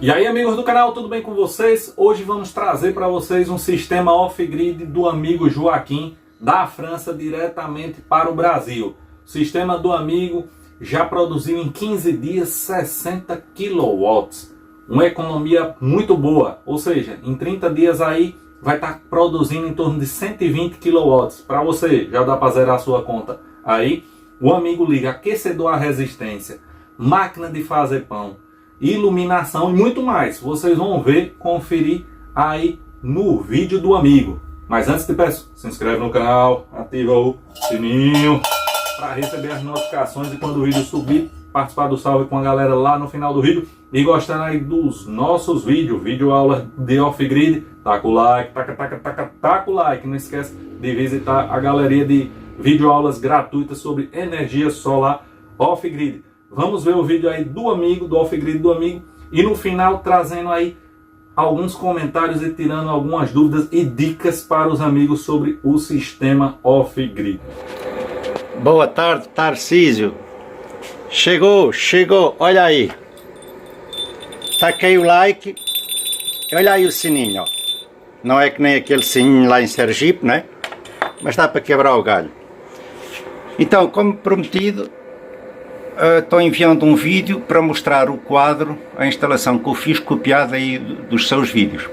E aí, amigos do canal, tudo bem com vocês? Hoje vamos trazer para vocês um sistema off-grid do amigo Joaquim, da França, diretamente para o Brasil. O sistema do amigo já produziu em 15 dias 60 kW, uma economia muito boa, ou seja, em 30 dias aí vai estar produzindo em torno de 120 kW. Para você, já dá para zerar a sua conta aí. O amigo liga aquecedor à resistência, máquina de fazer pão, iluminação e muito mais. Vocês vão ver, conferir aí no vídeo do amigo. Mas antes te peço, se inscreve no canal, ativa o sininho para receber as notificações e quando o vídeo subir, participar do salve com a galera lá no final do vídeo. E gostando aí dos nossos vídeos, vídeo aula de off-grid, taca o like, taca o like. Não esquece de visitar a galeria de vídeo aulas gratuitas sobre energia solar off-grid. Vamos ver o vídeo aí do amigo, do off-grid do amigo, e no final trazendo aí alguns comentários e tirando algumas dúvidas e dicas para os amigos sobre o sistema off-grid. Boa tarde, Tarcísio. Chegou, olha aí. Taquei o like, olha aí o sininho, ó. Não é que nem aquele sininho lá em Sergipe, né? Mas dá para quebrar o galho. Então, como prometido, estou enviando um vídeo para mostrar o quadro, a instalação que eu fiz, copiada aí dos seus vídeos.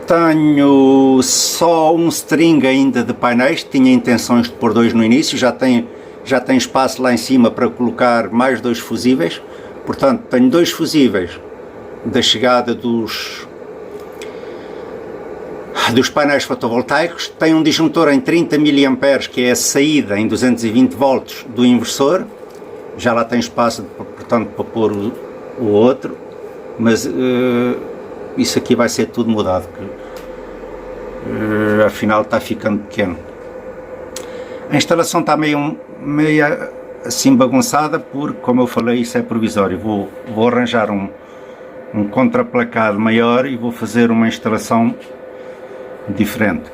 Tenho só um string ainda de painéis, tinha intenções de pôr 2 no início, já tem espaço lá em cima para colocar mais 2 fusíveis, portanto tenho 2 fusíveis da chegada dos painéis fotovoltaicos, tenho um disjuntor em 30 mA que é a saída em 220 volts do inversor, já lá tem espaço portanto para pôr o outro, mas isso aqui vai ser tudo mudado, afinal está ficando pequeno. A instalação está meio assim bagunçada porque, como eu falei, isso é provisório. Vou arranjar um contraplacado maior e vou fazer uma instalação diferente.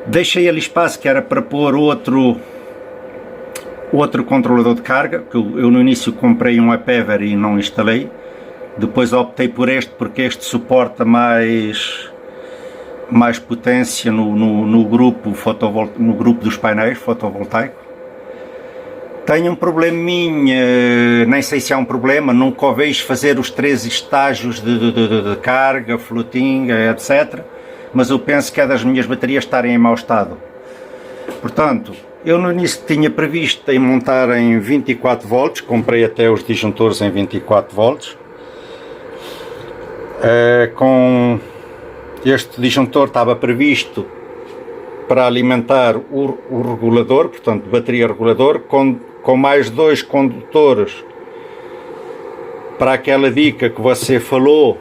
Deixei ali espaço que era para pôr outro controlador de carga, que eu no início comprei um Apever e não instalei. Depois optei por este porque este suporta mais potência no grupo dos painéis fotovoltaicos. Tenho um probleminha, nem sei se há um problema, nunca o vejo fazer os 3 estágios de carga, floating, etc. Mas eu penso que é das minhas baterias estarem em mau estado. Portanto, eu no início tinha previsto em montar em 24 volts, comprei até os disjuntores em 24 volts. Com este disjuntor estava previsto para alimentar o regulador, portanto bateria regulador, com mais 2 condutores para aquela dica que você falou,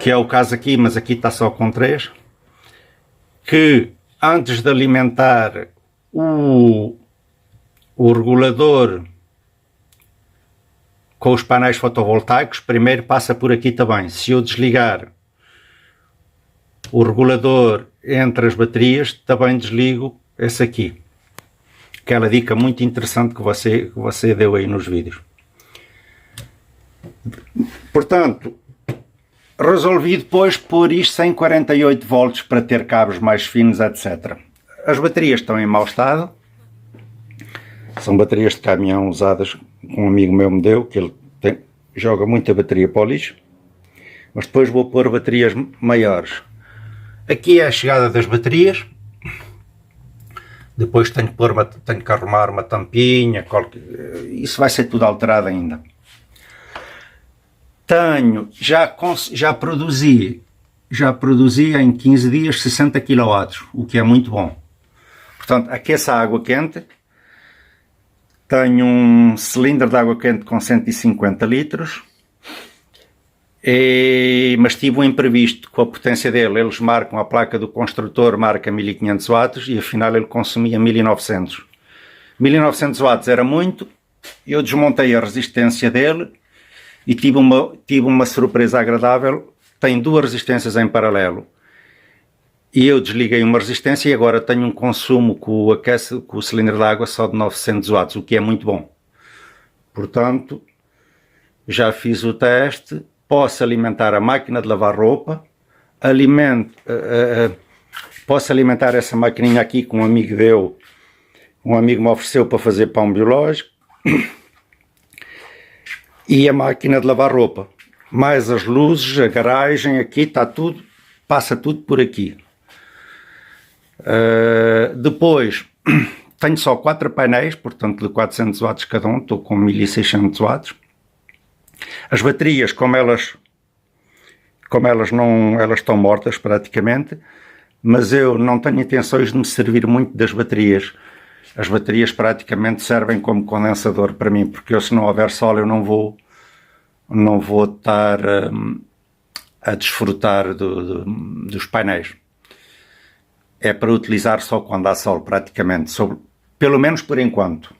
que é o caso aqui, mas aqui está só com 3, que antes de alimentar o regulador com os painéis fotovoltaicos, primeiro passa por aqui também. Se eu desligar o regulador entre as baterias, também desligo esse aqui. Aquela dica muito interessante que você deu aí nos vídeos. Portanto, resolvi depois pôr isto sem 48 volts para ter cabos mais finos, etc. As baterias estão em mau estado. São baterias de caminhão usadas que um amigo meu me deu, que ele joga muita bateria para o lixo. Mas depois vou pôr baterias maiores. Aqui é a chegada das baterias. Depois tenho que arrumar uma tampinha. Isso vai ser tudo alterado ainda. Já produzi em 15 dias 60 kW, o que é muito bom. Portanto, aqueça a água quente. Tenho um cilindro de água quente com 150 litros, mas tive um imprevisto com a potência dele. Eles marcam, a placa do construtor marca 1500 watts e afinal ele consumia 1900. 1900 watts era muito, eu desmontei a resistência dele e tive uma surpresa agradável. Tem 2 resistências em paralelo. E eu desliguei uma resistência e agora tenho um consumo com o cilindro de água só de 900 watts, o que é muito bom. Portanto, já fiz o teste, posso alimentar a máquina de lavar roupa, posso alimentar essa maquininha aqui que um amigo me ofereceu para fazer pão biológico, e a máquina de lavar roupa, mais as luzes, a garagem, aqui está tudo, passa tudo por aqui. Depois tenho só 4 painéis, portanto de 400 watts cada um, estou com 1600 watts. As baterias, como elas estão mortas praticamente, mas eu não tenho intenções de me servir muito das baterias. As baterias praticamente servem como condensador para mim, porque eu, se não houver sol, eu não vou estar a desfrutar dos painéis. É para utilizar só quando há sol, praticamente, pelo menos por enquanto.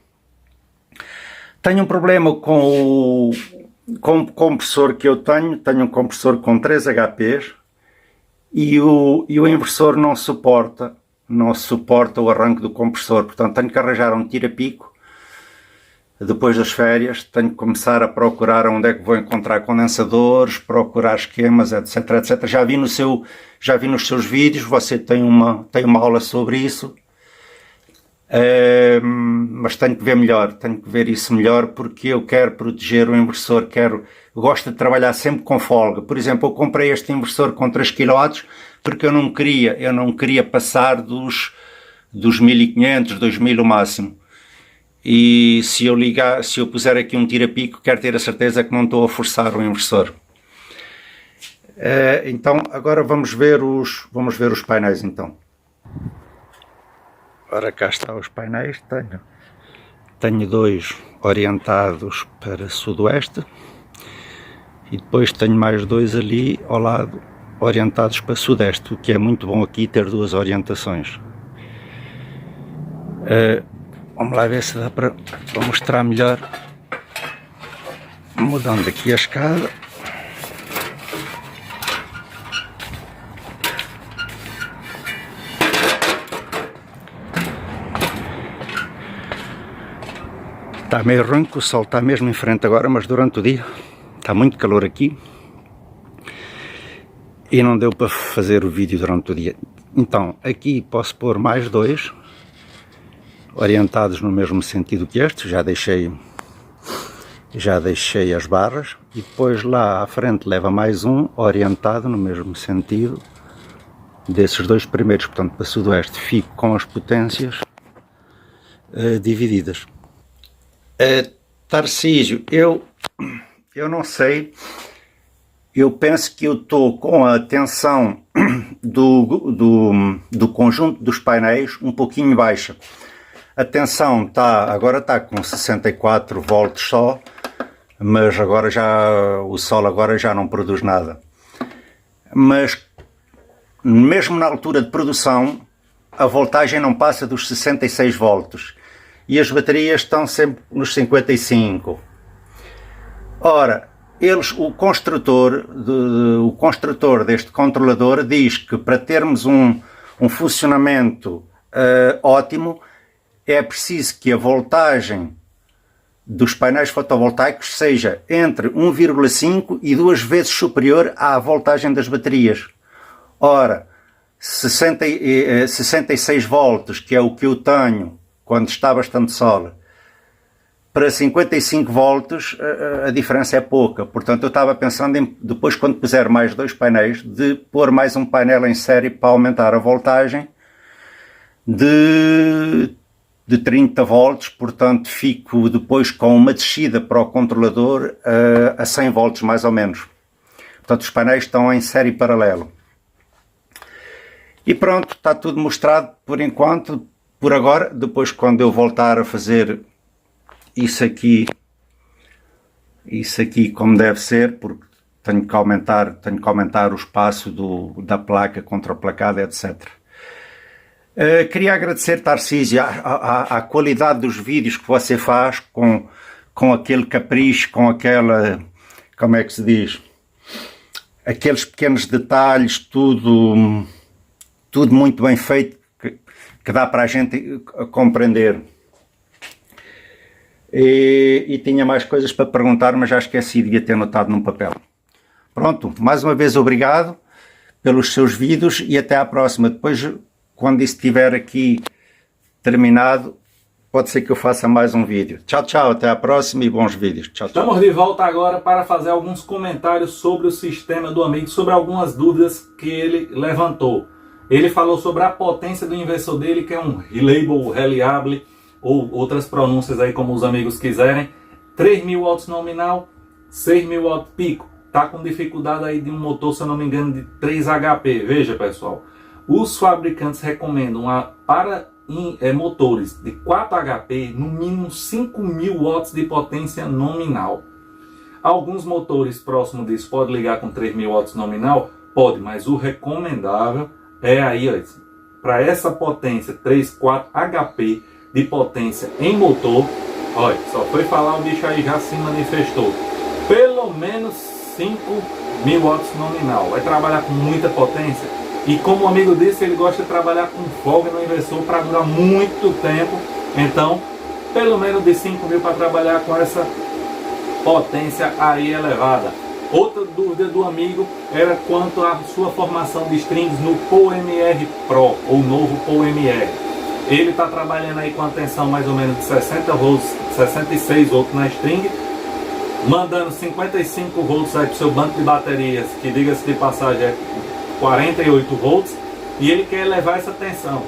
Tenho um problema com o compressor que eu tenho um compressor com 3 HPs e o inversor não suporta o arranque do compressor, portanto tenho que arranjar um tira-pico. Depois das férias tenho que começar a procurar onde é que vou encontrar condensadores, procurar esquemas, etc, etc. Já vi nos seus vídeos, você tem uma aula sobre isso, mas tenho que ver melhor, tenho que ver isso melhor, porque eu quero proteger o inversor, gosto de trabalhar sempre com folga. Por exemplo, eu comprei este inversor com 3 kW porque eu não queria passar dos 1500, 2000 o máximo. E se eu puser aqui um tira-pico, quero ter a certeza que não estou a forçar o inversor. Então, agora vamos ver os painéis, então. Ora, cá estão os painéis. Tenho 2 orientados para sudoeste e depois tenho mais 2 ali ao lado orientados para sudeste, o que é muito bom aqui ter 2 orientações. Vamos lá ver se dá para mostrar melhor, mudando aqui a escada. Está meio ronco, o sol está mesmo em frente agora, mas durante o dia está muito calor aqui e não deu para fazer o vídeo durante o dia. Então aqui posso pôr mais 2 orientados no mesmo sentido que este, já deixei as barras, e depois lá à frente leva mais um orientado no mesmo sentido desses 2 primeiros, portanto para sudoeste. Fico com as potências divididas. Tarcísio, eu não sei, eu penso que eu estou com a tensão do conjunto dos painéis um pouquinho baixa. A tensão agora está com 64 volts só, mas agora o sol agora já não produz nada. Mas mesmo na altura de produção, a voltagem não passa dos 66 volts e as baterias estão sempre nos 55. Ora, o construtor deste controlador diz que para termos um funcionamento ótimo, é preciso que a voltagem dos painéis fotovoltaicos seja entre 1,5 e 2 vezes superior à voltagem das baterias. Ora, 66 volts, que é o que eu tenho quando está bastante sol, para 55 volts a diferença é pouca. Portanto, eu estava pensando em, depois, quando puser mais 2 painéis, de pôr mais um painel em série para aumentar a voltagem de 30 volts, portanto fico depois com uma descida para o controlador a 100 volts mais ou menos. Portanto os painéis estão em série paralelo. E pronto, está tudo mostrado por enquanto, por agora. Depois, quando eu voltar a fazer isso aqui como deve ser, porque tenho que aumentar o espaço da placa contraplacada, etc. Queria agradecer, Tarcísio, a qualidade dos vídeos que você faz, com aquele capricho, com aquela, como é que se diz, aqueles pequenos detalhes, tudo muito bem feito, que dá para a gente compreender. e tinha mais coisas para perguntar, mas já esqueci, devia ter anotado num papel. Pronto, mais uma vez obrigado pelos seus vídeos e até à próxima. Depois, quando isso estiver aqui terminado, pode ser que eu faça mais um vídeo. Tchau, tchau, até à próxima e bons vídeos. Tchau, tchau. Estamos de volta agora para fazer alguns comentários sobre o sistema do amigo, sobre algumas dúvidas que ele levantou. Ele falou sobre a potência do inversor dele, que é um Relable, Reliable, ou outras pronúncias aí como os amigos quiserem. 3.000 watts nominal, 6.000 watts pico. Tá com dificuldade aí de um motor, se eu não me engano, de 3 HP. Veja, pessoal, os fabricantes recomendam para motores de 4 HP, no mínimo 5.000 watts de potência nominal. Alguns motores próximos disso podem ligar com 3.000 watts nominal? Pode, mas o recomendável é aí, ó, para essa potência 3, 4 HP de potência em motor. Olha, só foi falar, o bicho aí já se manifestou. Pelo menos 5.000 watts nominal. Vai trabalhar com muita potência. E como o amigo disse, ele gosta de trabalhar com folga no inversor para durar muito tempo. Então, pelo menos de 5.000 para trabalhar com essa potência aí elevada. Outra dúvida do amigo era quanto à sua formação de strings no PowerMR Pro, ou novo PowerMR. Ele está trabalhando aí com a tensão mais ou menos de 60 volts, 66 volts na string, mandando 55 volts aí para o seu banco de baterias, que diga-se de passagem é 48 volts, e ele quer elevar essa tensão.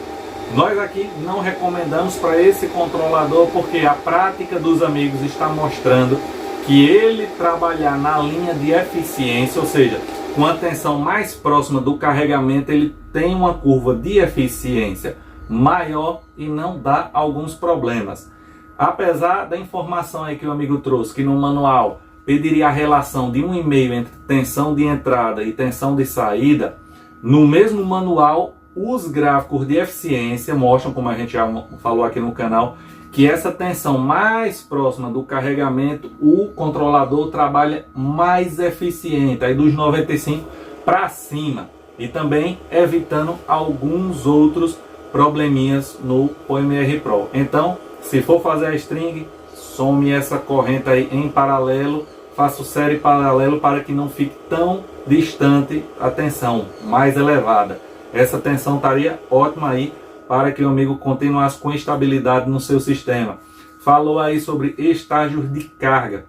Nós aqui não recomendamos para esse controlador, porque a prática dos amigos está mostrando que ele trabalhar na linha de eficiência, ou seja, com a tensão mais próxima do carregamento, ele tem uma curva de eficiência maior e não dá alguns problemas. Apesar da informação aí que o amigo trouxe, que no manual pediria a relação de 1,5 entre tensão de entrada e tensão de saída, no mesmo manual os gráficos de eficiência mostram, como a gente já falou aqui no canal, que essa tensão mais próxima do carregamento, o controlador trabalha mais eficiente, aí dos 95 para cima, e também evitando alguns outros probleminhas no PowerMR Pro. Então, se for fazer a string, some essa corrente aí em paralelo, faça o série paralelo para que não fique tão distante a tensão mais elevada. Essa tensão estaria ótima aí para que o amigo continuasse com estabilidade no seu sistema. Falou aí sobre estágios de carga.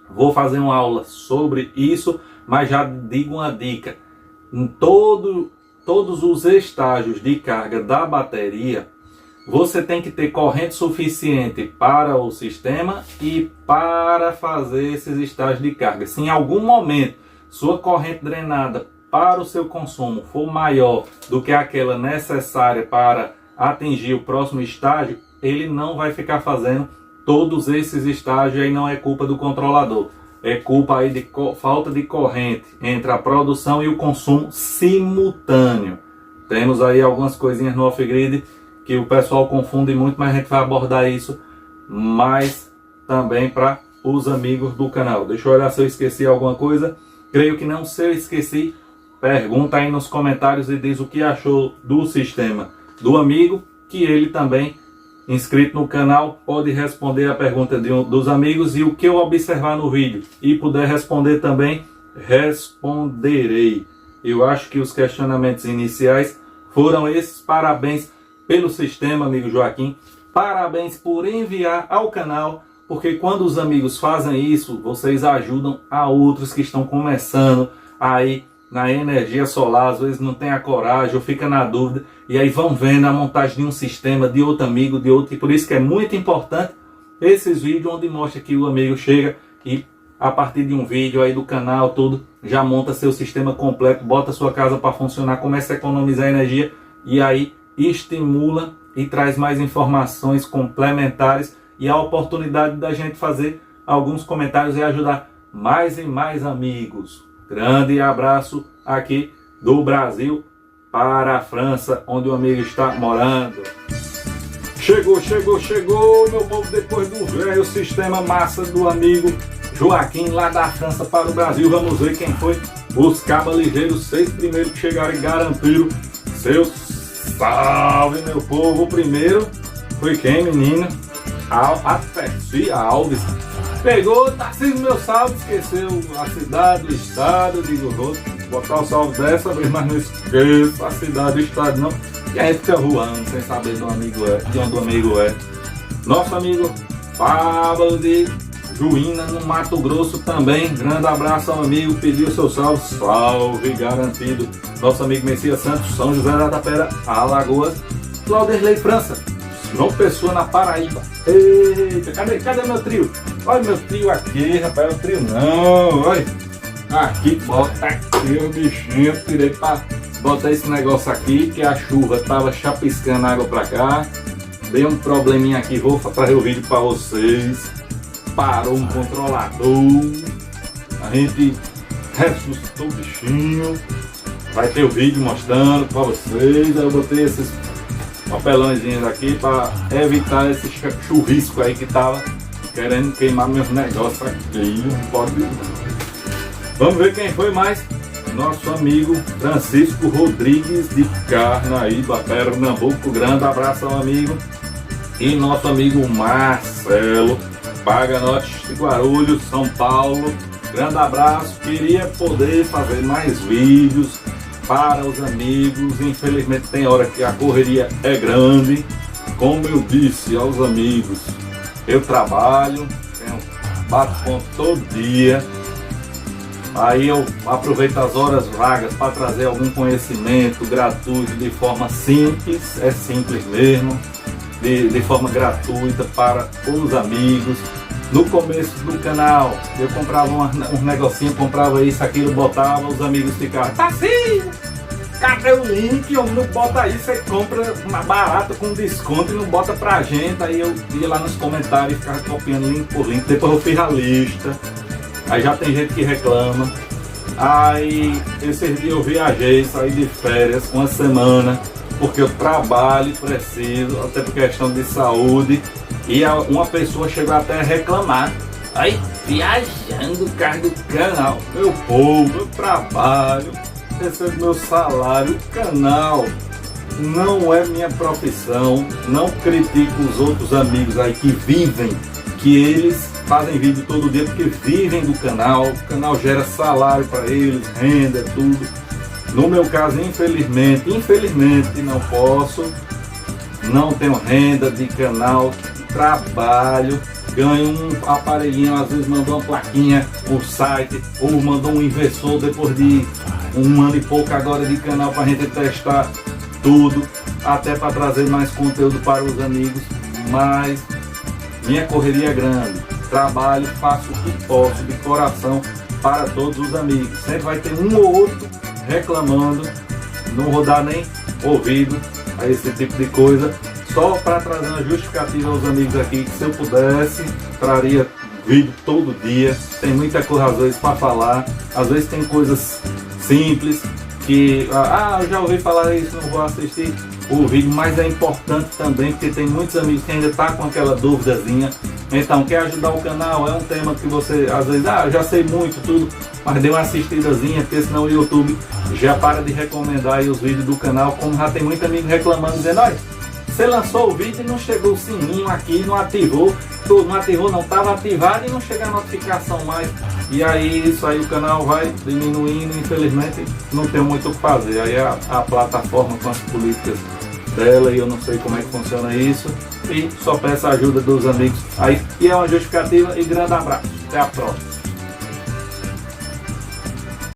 Vou fazer uma aula sobre isso, mas já digo uma dica. Em todos os estágios de carga da bateria, você tem que ter corrente suficiente para o sistema e para fazer esses estágios de carga. Se em algum momento sua corrente drenada para o seu consumo for maior do que aquela necessária para atingir o próximo estágio, ele não vai ficar fazendo todos esses estágios, aí não é culpa do controlador. É culpa aí de falta de corrente entre a produção e o consumo simultâneo. Temos aí algumas coisinhas no off-grid que o pessoal confunde muito, mas a gente vai abordar isso mais também para os amigos do canal. Deixa eu olhar se eu esqueci alguma coisa. Creio que não. Se eu esqueci, pergunta aí nos comentários e diz o que achou do sistema do amigo, que ele também, inscrito no canal, pode responder a pergunta dos amigos, e o que eu observar no vídeo e puder responder também, responderei. Eu acho que os questionamentos iniciais foram esses. Parabéns pelo sistema, amigo Joaquim. Parabéns por enviar ao canal, porque quando os amigos fazem isso, vocês ajudam a outros que estão começando aí na energia solar, às vezes não tem a coragem ou fica na dúvida, e aí vão vendo a montagem de um sistema, de outro amigo, de outro, e por isso que é muito importante esses vídeos onde mostra que o amigo chega e a partir de um vídeo aí do canal, tudo, já monta seu sistema completo, bota sua casa para funcionar, começa a economizar energia, e aí estimula e traz mais informações complementares e a oportunidade da gente fazer alguns comentários e ajudar mais e mais amigos. Grande abraço aqui do Brasil para a França, onde o amigo está morando. Chegou, meu povo, depois do velho sistema massa do amigo Joaquim, lá da França para o Brasil. Vamos ver quem foi os cabas ligeiros, 6 primeiros que chegaram e garantiram seu salve, meu povo. O primeiro foi quem, menino? Atercia Alves. Pegou, tá sendo meu salve, esqueceu a cidade, o estado. Digo, vou botar o salve dessa vez, mas não esqueça a cidade, o estado não. E a gente fica voando sem saber de onde o amigo é. Nosso amigo Pablo de Juína, no Mato Grosso também. Grande abraço ao amigo, pediu seu salve, salve garantido. Nosso amigo Messias Santos, São José da Tapera, Alagoas. Clauderley França, João Pessoa, na Paraíba. Eita, cadê meu trio? Olha meu trio aqui, rapaz, o trio não, olha. Aqui, bota aqui o bichinho, tirei pra botar esse negócio aqui, que a chuva tava chapiscando água pra cá. Dei um probleminha aqui, vou trazer o vídeo pra vocês. Parou um controlador, a gente ressuscitou o bichinho. Vai ter o vídeo mostrando pra vocês. Aí eu botei esses papelõezinhos aqui para evitar esse chuvisco aí que tava querendo queimar meus negócios aqui. Não pode. Vamos ver quem foi mais. Nosso amigo Francisco Rodrigues de Carnaíba, Pernambuco. Grande abraço ao amigo. E nosso amigo Marcelo Paganotes de Guarulhos, São Paulo. Grande abraço. Queria poder fazer mais vídeos para os amigos, infelizmente tem hora que a correria é grande. Como eu disse aos amigos, eu trabalho, bato ponto todo dia, aí eu aproveito as horas vagas para trazer algum conhecimento gratuito de forma simples, é simples mesmo, de forma gratuita para os amigos. No começo do canal, eu comprava uns negocinhos, comprava isso, aquilo, botava, os amigos ficavam, tá sim, cadê o link? Eu não bota aí, você compra uma barata com desconto e não bota pra gente. Aí eu ia lá nos comentários e ficava copiando link por link, depois eu fiz a lista, aí já tem gente que reclama. Aí esses dias eu viajei, saí de férias uma semana, porque eu trabalho e preciso, até por questão de saúde. E uma pessoa chegou até a reclamar. Aí, viajando, carro do canal. Meu povo, eu trabalho, recebo meu salário. O canal não é minha profissão. Não critico os outros amigos aí que vivem, que eles fazem vídeo todo dia porque vivem do canal. O canal gera salário para eles, renda, tudo. No meu caso, infelizmente não posso. Não tenho renda de canal. Trabalho, ganho um aparelhinho, às vezes mandou uma plaquinha, um site, ou mandou um inversor depois de um ano e pouco agora de canal para a gente testar tudo, até para trazer mais conteúdo para os amigos. Mas minha correria é grande, trabalho, faço o que posso de coração para todos os amigos. Sempre vai ter um ou outro reclamando, não vou dar nem ouvido a esse tipo de coisa. Só para trazer uma justificativa aos amigos aqui, que se eu pudesse, traria vídeo todo dia. Tem muita coisa às vezes para falar, às vezes tem coisas simples que, eu já ouvi falar isso, não vou assistir o vídeo, mas é importante também, porque tem muitos amigos que ainda estão com aquela duvidazinha. Então, quer ajudar o canal, é um tema que você, às vezes, eu já sei muito, tudo, mas dê uma assistidazinha, porque senão o YouTube já para de recomendar aí os vídeos do canal, como já tem muito amigo reclamando, dizendo, olha, você lançou o vídeo e não chegou o sininho aqui, não ativou, não estava ativado e não chega a notificação mais. E aí isso aí o canal vai diminuindo, infelizmente não tem muito o que fazer. Aí a plataforma com as políticas dela, e eu não sei como é que funciona isso. E só peço a ajuda dos amigos aí. E é uma justificativa e grande abraço. Até a próxima.